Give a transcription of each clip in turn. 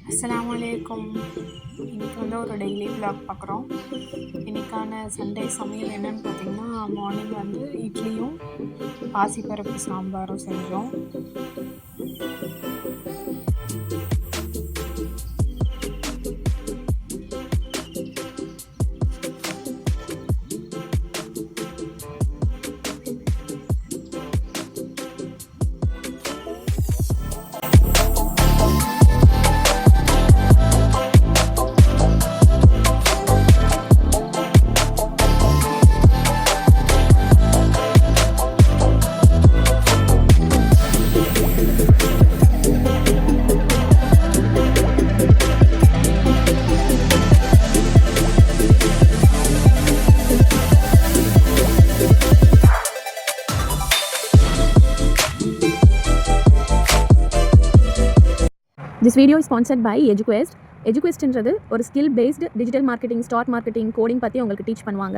அஸ்ஸலாமு அலைக்கும். இன்னைக்கு வந்து ஒரு டெய்லி vlog பார்க்குறோம். இன்னைக்கான சண்டே சமையல் என்னன்னு பார்த்தீங்கன்னா, மார்னிங் வந்து இட்லியும், பாசிப்பருப்பு சாம்பாரும் செஞ்சோம். This video is sponsored by EduQuest. EduQuestன்றது ஒரு skill based digital marketing, stock marketing, coding பற்றி உங்களுக்கு டீச் பண்ணுவாங்க.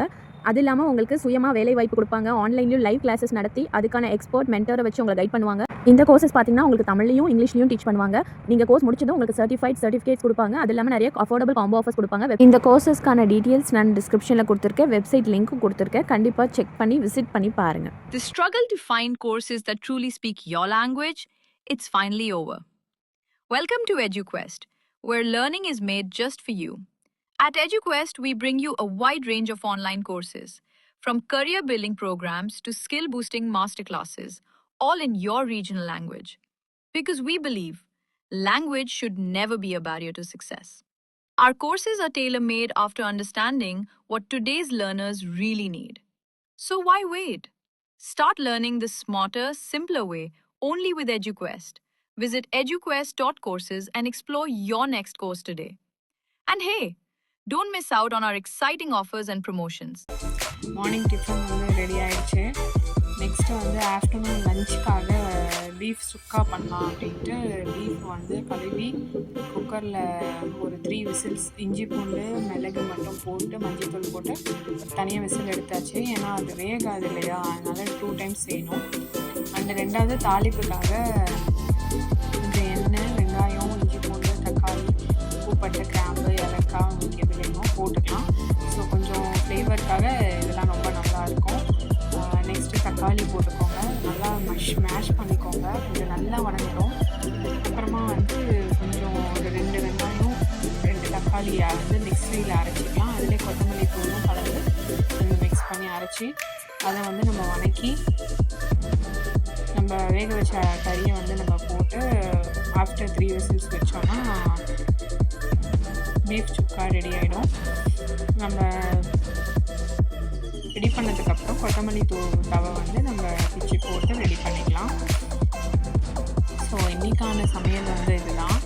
அது இல்லாமல் உங்களுக்கு சுயமாக வேலை வாய்ப்பு கொடுப்பாங்க. ஆன்லைன்லையும் லைவ் கிளாஸஸ் நடத்தி அதுக்கான எக்ஸ்பர்ட் மென்டரை வச்சு உங்களை கைட் பண்ணுவாங்க. இந்த கோர்சஸ் பார்த்தீங்கன்னா உங்களுக்கு தமிழ்லையும் இங்கிலீஷ்லையும் டீச் பண்ணுவாங்க. நீங்கள் கோர்ஸ் முடிச்சதும் உங்களுக்கு சர்டிஃபிகேட்ஸ் கொடுப்பாங்க. அது இல்லாமல் நிறைய அஃபோர்டபுள் காம்போ ஆஃபர்ஸ் கொடுப்பாங்க. இந்த கோர்சஸ்க்கான டீட்டெயில்ஸ் நான் டிஸ்கிரிப்ஷனில் கொடுத்துருக்கேன், வெப்சைட் லிங்க்கும் கொடுத்துருக்கேன். கண்டிப்பாக செக் பண்ணி விசிட் பண்ணி பாருங்கள். The struggle to find courses that truly speak your language, it's finally over. Welcome to EduQuest, where learning is made just for you. At EduQuest, we bring you a wide range of online courses, from career building programs to skill boosting masterclasses, all in your regional language. Because we believe language should never be a barrier to success. Our courses are tailor made after understanding what today's learners really need. So why wait? Start learning the smarter, simpler way only with EduQuest. Visit eduquest.courses and explore your next course today. And hey, don't miss out on our exciting offers and promotions. Morning tiffin வந்து ready ஆயிடுச்சு. Next வந்து afternoon லஞ்சுக்காக beef சுக்கா பண்ணலாம் அப்படின்ட்டு beef வந்து கழுவி குக்கரில் ஒரு 3 whistles, இஞ்சி பூண்டு மிளகு மட்டும் போட்டு மஞ்சள்தூள் போட்டு தனியாக விசில் எடுத்தாச்சு. ஏன்னா அது வேகாது இல்லையா, அதனால் 2 டைம்ஸ் செய்யணும். அந்த ரெண்டாவது தாளிப்புக்காக கொஞ்சம் எண்ணெய், வெங்காயம், இஞ்சி பூண்டு, தக்காளி, பூப்பட்டை, கிராம்பு, ஏலக்காய் உங்களுக்கு எது வேணுமோ போட்டுக்கலாம். ஸோ கொஞ்சம் ஃப்ளேவருக்காக இதெல்லாம் ரொம்ப நல்லாயிருக்கும். நெக்ஸ்ட்டு தக்காளி போட்டுக்கோங்க, நல்லா மேஷ் பண்ணிக்கோங்க, கொஞ்சம் நல்லா வதங்கட்டும். அப்புறமா வந்து கொஞ்சம் ஒரு 2 வெங்காயம் 2 தக்காளியை வந்து மிக்ஸியில் அரைச்சிக்கலாம். அதிலே கொத்தமல்லி தூளும் கலந்து கொஞ்சம் மிக்ஸ் பண்ணி அரைச்சி அதை வந்து நம்ம வதக்கி நம்ம வேக வச்ச கறியை வந்து நம்ம போட்டு ஆஃப்டர் 3 விசில்ஸ் வச்சோன்னா பீஃப் சுக்கா ரெடி ஆகிடும். நம்ம ரெடி பண்ணதுக்கப்புறம் கொத்தமல்லி தவை வந்து நம்ம பிச்சு போட்டு ரெடி பண்ணிக்கலாம். ஸோ இன்றைக்கான சமையல் வந்து இதுதான்.